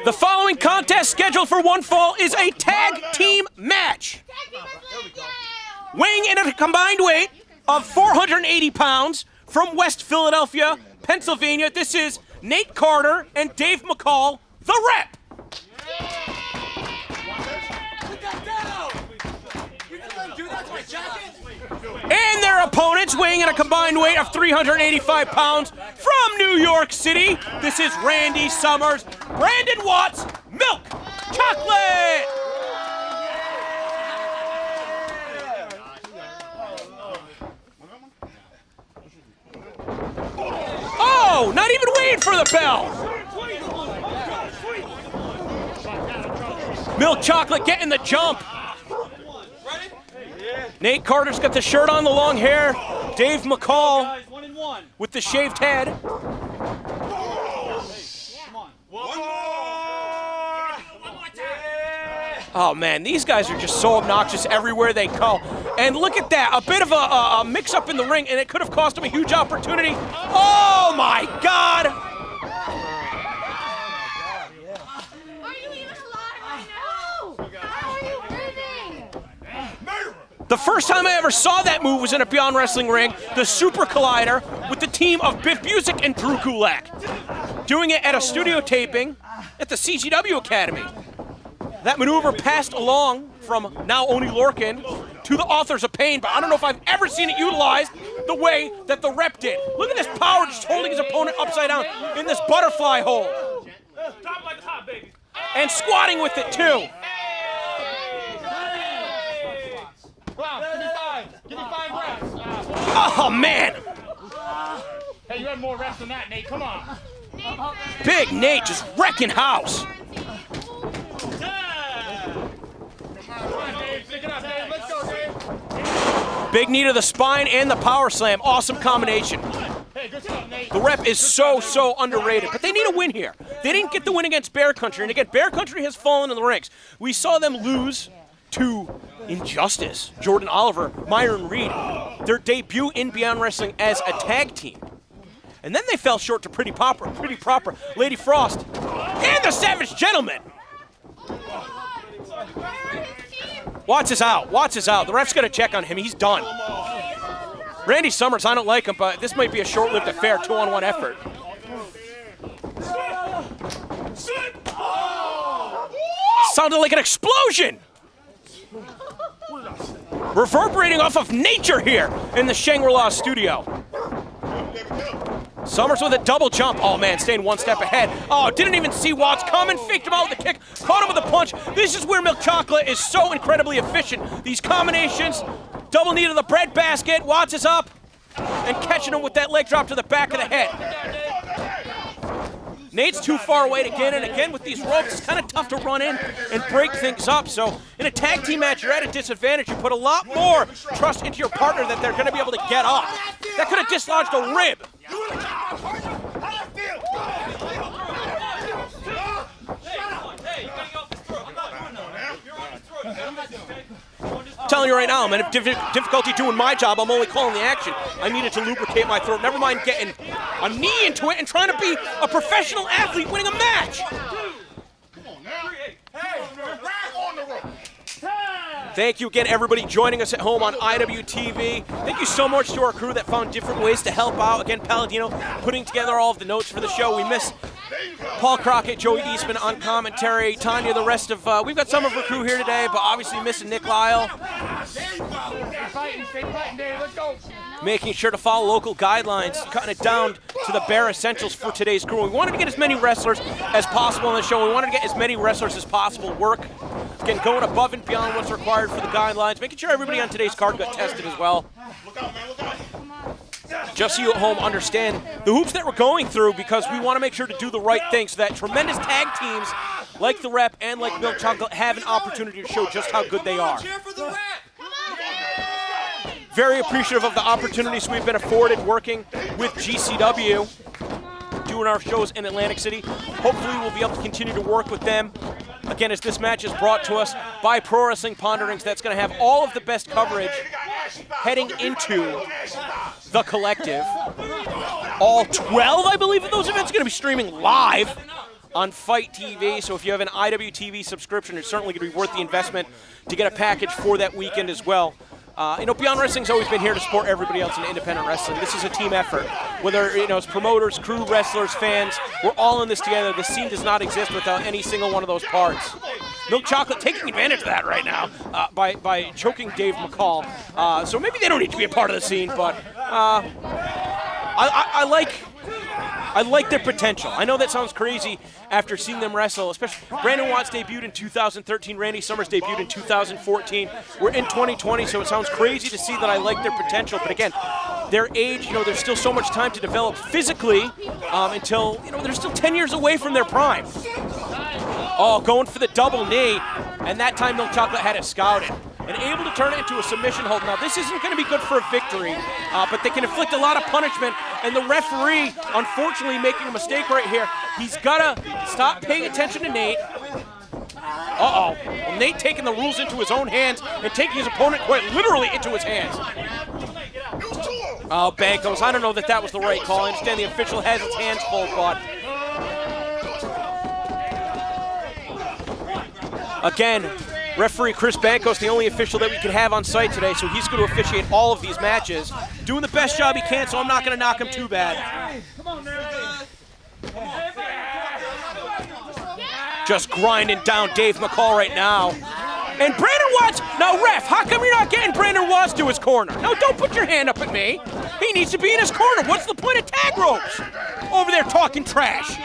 The following contest scheduled for one fall is a tag team match. Weighing in at a combined weight of 480 pounds from West Philadelphia, Pennsylvania, this is Nate Carter and Dave McCall, the Rep. And their opponents, weighing in a combined weight of 385 pounds from New York City, this is Randy Summers, Brandon Watts, Milk Chocolate. Oh, not even waiting for the bell. Milk Chocolate getting the jump. Nate Carter's got the shirt on, the long hair. Dave McCall with the shaved head. Oh man, these guys are just so obnoxious everywhere they go. And look at that, a bit of a mix-up in the ring, and it could have cost him a huge opportunity. Oh my God! Are you even alive right now? How are you breathing? The first time I ever saw that move was in a Beyond Wrestling ring, the Super Collider with the team of Biff Busick and Drew Gulak, doing it at a studio taping at the CZW Academy. That maneuver passed along from now Oney Lorcan to the Authors of Pain, but I don't know if I've ever seen it utilized the way that the Rep did. Look at this power, just holding his opponent upside down in this butterfly hold. And squatting with it too. Give me 5 reps. Oh man! Hey, you had more reps than that, Nate. Come on. Big Nate just wrecking house. Big knee to the spine and the power slam. Awesome combination. The Rep is so underrated, but they need a win here. They didn't get the win against Bear Country, and again, Bear Country has fallen in the ranks. We saw them lose to Injustice, Jordan Oliver, Myron Reed, their debut in Beyond Wrestling as a tag team. And then they fell short to Pretty Proper, Lady Frost, and the Savage Gentleman. Watts is out. The ref's going to check on him. He's done. Randy Summers, I don't like him, but this might be a short-lived affair, 2-on-1 effort. Sounded like an explosion. Reverberating off of nature here in the Shangri-La studio. Summers with a double jump. Oh man, staying one step ahead. Oh, didn't even see Watts coming. Faked him out with a kick. Caught him with a punch. This is where Milk Chocolate is so incredibly efficient. These combinations. Double knee to the bread basket. Watts is up. And catching him with that leg drop to the back of the head. Nate's too far away to get in. Again, with these ropes, it's kind of tough to run in and break things up. So in a tag team match, you're at a disadvantage. You put a lot more trust into your partner that they're going to be able to get up. That could have dislodged a rib. I'm telling you right now, I'm in difficulty doing my job. I'm only calling the action. I needed to lubricate my throat. Never mind getting a knee into it and trying to be a professional athlete winning a match. Thank you again, everybody joining us at home on IWTV. Thank you so much to our crew that found different ways to help out. Again, Palladino putting together all of the notes for the show. We miss Paul Crockett, Joey Eastman on commentary, Tanya, the rest of, we've got some of our crew here today, but obviously missing Nick Lyle. Making sure to follow local guidelines, cutting it down to the bare essentials for today's crew. We wanted to get as many wrestlers as possible on the show. We wanted to get as many wrestlers as possible work. Again, going above and beyond what's required for the guidelines, making sure everybody on today's card got tested as well. Just so you at home understand the hoops that we're going through, because we want to make sure to do the right thing so that tremendous tag teams like the Rep and like Milk Chocolate have an opportunity to show just how good they are. Very appreciative of the opportunities we've been afforded working with GCW, doing our shows in Atlantic City. Hopefully we'll be able to continue to work with them. Again, as this match is brought to us by Pro Wrestling Ponderings, that's going to have all of the best coverage heading into the Collective. All 12, I believe, of those events are going to be streaming live on Fight TV. So if you have an IWTV subscription, it's certainly going to be worth the investment to get a package for that weekend as well. Beyond Wrestling's always been here to support everybody else in independent wrestling. This is a team effort. Whether, it's promoters, crew, wrestlers, fans, we're all in this together. The scene does not exist without any single one of those parts. Milk Chocolate taking advantage of that right now by choking Dave McCall. So maybe they don't need to be a part of the scene, but I like their potential. I know that sounds crazy after seeing them wrestle, especially Brandon Watts debuted in 2013, Randy Summers debuted in 2014. We're in 2020, so it sounds crazy to see that I like their potential. But again, their age, there's still so much time to develop physically until, they're still 10 years away from their prime. Oh, going for the double knee, and that time Milk Chocolate had it scouted. And able to turn it into a submission hold. Now, this isn't going to be good for a victory, but they can inflict a lot of punishment. And the referee, unfortunately, making a mistake right here. He's got to stop paying attention to Nate. Uh-oh. Well, Nate taking the rules into his own hands and taking his opponent quite literally into his hands. Oh, Bankos. I don't know that was the right call. I understand the official has his hands full, but again, referee Chris Bankos, the only official that we could have on site today, so he's going to officiate all of these matches. Doing the best job he can, so I'm not going to knock him too bad. Just grinding down Dave McCall right now. And Brandon Watts, now ref, how come you're not getting Brandon Watts to his corner? No, don't put your hand up at me. He needs to be in his corner. What's the point of tag ropes? Over there talking trash.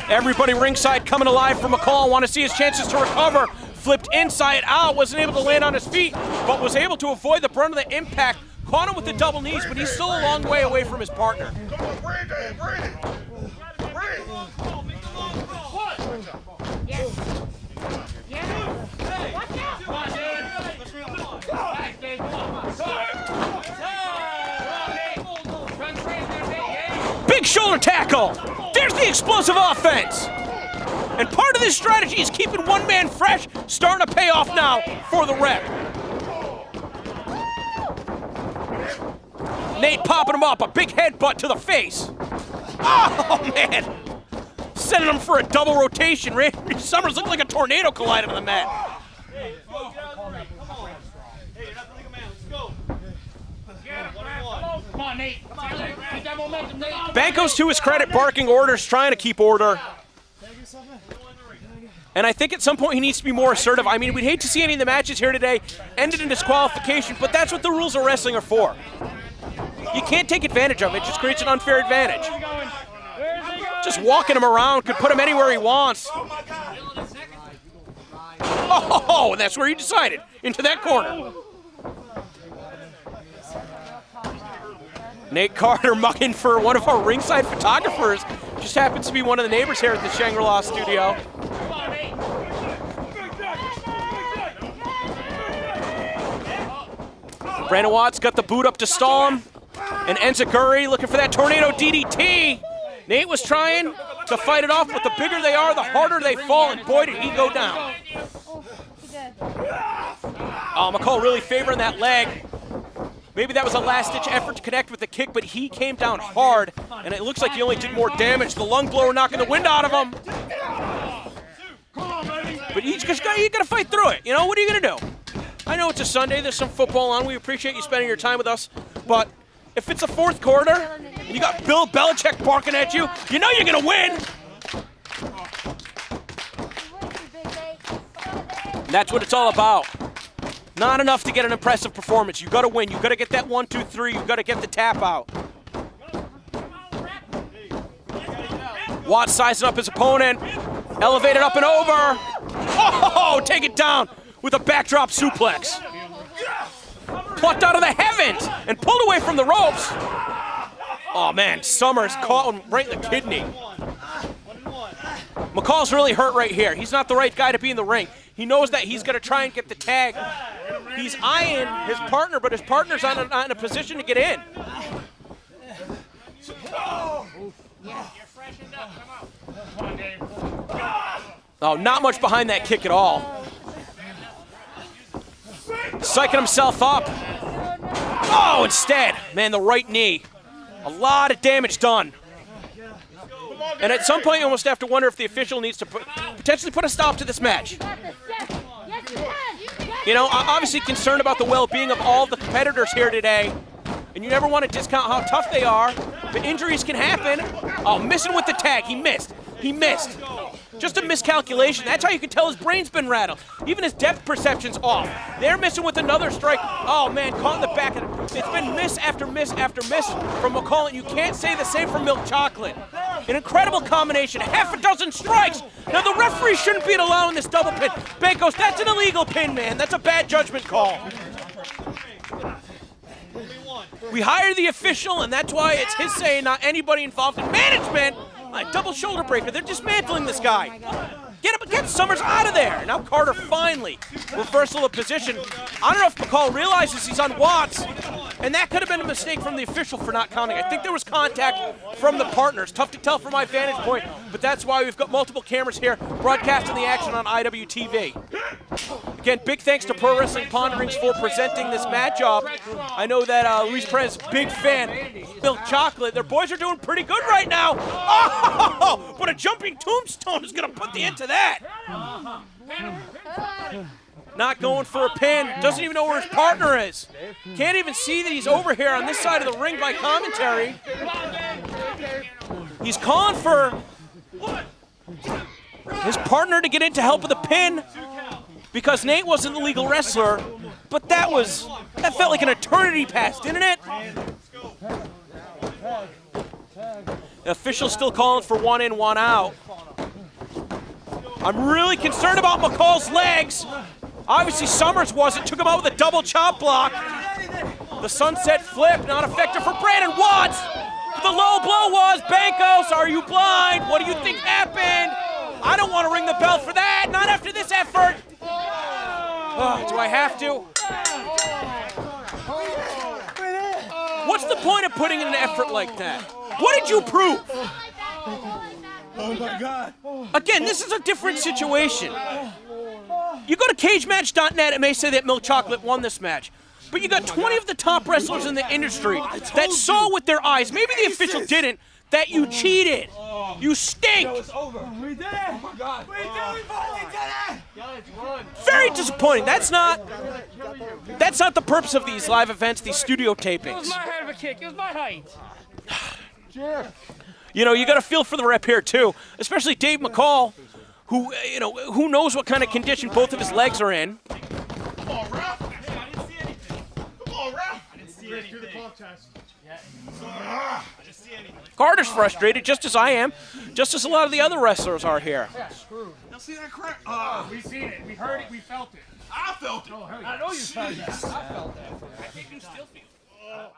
Everybody ringside coming alive for McCall. Want to see his chances to recover. Flipped inside out, wasn't able to land on his feet, but was able to avoid the brunt of the impact. Caught him with the double knees, but he's still a long way away from his partner. Come on, breathe in, breathe. Yes. Yes. Watch out. Come on, dude. Back, Dave. Come on. Big shoulder tackle. There's the explosive offense. And part of this strategy is keeping one man fresh, starting to pay off now for the rep. Nate popping him up, a big headbutt to the face. Oh, man. Sending him for a double rotation. Randy Summers looked like a tornado collided on the mat. Come on, Nate. Keep that momentum, Nate. Bankos, to his credit, barking orders, trying to keep order. And I think at some point he needs to be more assertive. I mean, we'd hate to see any of the matches here today ended in disqualification, but that's what the rules of wrestling are for. You can't take advantage of it. It just creates an unfair advantage. Just walking him around could put him anywhere he wants. Oh, and that's where he decided, into that corner. Nate Carter mucking for one of our ringside photographers. Just happens to be one of the neighbors here at the Shangri-La studio. Brandon Watts got the boot up to stall him. And Enziguri looking for that tornado DDT. Nate was trying to fight it off, but the bigger they are, the harder they fall, and boy, did he go down. Oh, McCall really favoring that leg. Maybe that was a last-ditch effort to connect with the kick, but he came down hard, and it looks like he only did more damage. The lung blower knocking the wind out of him. But you got to fight through it. What are you going to do? I know it's a Sunday. There's some football on. We appreciate you spending your time with us, but if it's a fourth quarter and you got Bill Belichick barking at you, you know you're going to win. And that's what it's all about. Not enough to get an impressive performance. You got to win. You got to get that 1, 2, 3. You got to get the tap out. Watts sizing up his opponent. Elevated up and over. Oh, take it down with a backdrop suplex. Plucked out of the heavens and pulled away from the ropes. Oh, man, Summers caught him right in the kidney. McCall's really hurt right here. He's not the right guy to be in the ring. He knows that he's going to try and get the tag. He's eyeing his partner, but his partner's not in a position to get in. Oh, not much behind that kick at all. Psyching himself up. Oh, instead, man, the right knee. A lot of damage done. And at some point, you almost have to wonder if the official needs to potentially put a stop to this match. You know, obviously concerned about the well-being of all the competitors here today. And you never want to discount how tough they are. But injuries can happen. Oh, missing with the tag. He missed. He missed. Just a miscalculation. That's how you can tell his brain's been rattled. Even his depth perception's off. They're missing with another strike. Oh, man, caught in the back. It's been miss after miss after miss from McCall, and you can't say the same for Milk Chocolate. An incredible combination. Half a dozen strikes. Now, the referee shouldn't be allowing this double pin. Bankos, that's an illegal pin, man. That's a bad judgment call. We hire the official, and that's why it's his say, not anybody involved in management. Double shoulder breaker. They're dismantling this guy. Get Summers out of there. Now Carter finally reversal of position. I don't know if McCall realizes he's on Watts, and that could have been a mistake from the official for not counting. I think there was contact from the partners. Tough to tell from my vantage point, but that's why we've got multiple cameras here broadcasting the action on IWTV. Again, big thanks to Pro Wrestling Ponderings for presenting this matchup. I know that Luis Perez, big fan. Milk Chocolate, their boys are doing pretty good right now. Oh, but a jumping tombstone is going to put the end to that. Not going for a pin. Doesn't even know where his partner is. Can't even see that he's over here on this side of the ring by commentary. He's calling for his partner to get in to help with the pin because Nate wasn't the legal wrestler, but that felt like an eternity pass, didn't it? The official's still calling for 1 in, 1 out. I'm really concerned about McCall's legs. Obviously Summers wasn't, took him out with a double chop block. The sunset flip, not effective for Brandon Watts. The low blow was, Bankos, are you blind? What do you think happened? I don't want to ring the bell for that, not after this effort. Do I have to? What's the point of putting in an effort like that? What did you prove? Oh my God. Again, this is a different situation. You go to cagematch.net, it may say that Milk Chocolate won this match. But you got 20 of the top wrestlers in the industry that saw with their eyes, maybe the official didn't, that you cheated. You stink. It's over. We did it. Oh my God. We finally did it. Very disappointing. That's not the purpose of these live events, these studio tapings. It was my head of a kick. It was my height. You know, you got to feel for the rep here too, especially Dave McCall, who, you know, who knows what kind of condition both of his legs are in. Come on, ref. I didn't see anything. Come on, ref. I didn't see anything. Do the clock test. I didn't see anything. Carter's frustrated, just as I am, just as a lot of the other wrestlers are here. Yeah, screwed. Y'all see that crap? We seen it. We heard it. We felt it. I felt it. I know you felt that. I felt that. I think you still feel it.